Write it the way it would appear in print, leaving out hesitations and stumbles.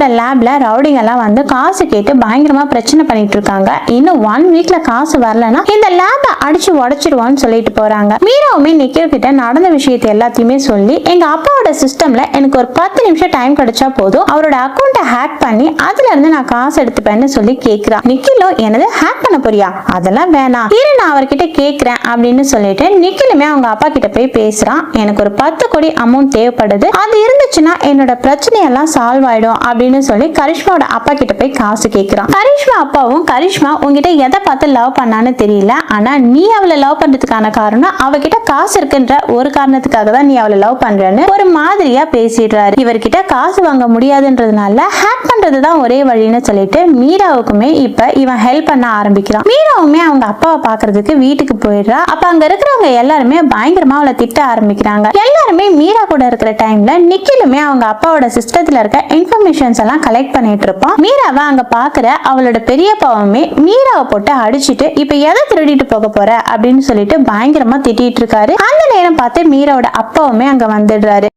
மீராவோட லேப்ல ரவுடிங் எல்லாம் வந்து காசு கேட்டு பயங்கரமா பிரச்சனை பண்ணிட்டு இருக்காங்க. இன்னும் 1 வீக்ல காசு வரலன்னா இந்த லேப அடிச்சு உடைச்சிருவான்னு சொல்லிட்டு போறாங்க. மீராவுமே நிக்கில் கிட்ட நடந்த விஷயத்தை எல்லாத்தையுமே சொல்லி, எங்க அப்பாவோட சிஸ்டம்ல எனக்கு ஒரு 10 நிமிஷம் டைம் கிடைச்சா போதும், அவரோட அக்கௌண்ட்டை ஹேக் பண்ணி அதுல இருந்து நான் காசு எடுத்துப்பேன்னு சொல்லி கேக்குறா. நிக்கிலோ என்னது ஹேக் பண்ண போறியா, அதெல்லாம் வேணாம், இரு நான் அவர்கிட்ட கேக்குறேன் அப்படின்னு சொல்லிட்டு நிக்கிலுமே அவங்க அப்பா கிட்ட போய் பேசுறான். எனக்கு ஒரு 10 கோடி அமௌண்ட் தேவைப்படுது, அது இருந்துச்சுன்னா என்னோட பிரச்சனையெல்லாம் சால்வ் ஆயிடும் அப்படின்னு சொல்லி கரிஷ்மாவோட அப்பா கிட்ட போய் காசு கேக்குறான். கரிஷ்மா அப்பாவும், கரிஷ்மா உங்ககிட்ட எதை பார்த்து லவ் பண்ணான்னு தெரியல, ஆனா நீ அவளை லவ் பண்றதுக்கான காரணம் அவகிட்ட காசு இருக்குன்ற ஒரு காரணத்துக்காக தான் நீ அவளை லவ் பண்றன்னு ஒரு மாதிரியா பேசிடுறாரு. இவர்கிட்ட காசு வாங்க முடியாதுன்றதுனால ஹேக் பண்றதுதான் ஒரே வழின்னு சொல்லிட்டு மீராவுக்குமே இப்ப இவன் ஹெல்ப் பண்ண ஆரம்பிக்கிறான். மீராவுமே அவங்க அப்பாவை பாக்குறதுக்கு வீட்டுக்கு போயிடுறா. அப்ப அங்க இருக்கிறவங்க எல்லாருமே பயங்கரமா அவளை திட்ட ஆரம்பிக்கிறாங்க. எல்லாருமே மீரா கூட இருக்கிற டைம்ல நிக்கிலுமே அவங்க அப்பாவோட சிஸ்டத்துல இருக்க இன்ஃபர்மேஷன்ஸ் எல்லாம் கலெக்ட் பண்ணிட்டு இருப்பான். மீராவை அங்க பாக்குற அவளோட பெரிய பாவமே மீராவை போட்டு அடிச்சுட்டு இப்ப எதை திருடிட்டு போக போற அப்படின்னு சொல்லிட்டு பயங்கரமா திட்டிட்டு இருக்காரு. அந்த நேரம் பார்த்து மீராவோட அப்பாவுமே அங்க வந்துடுறாரு.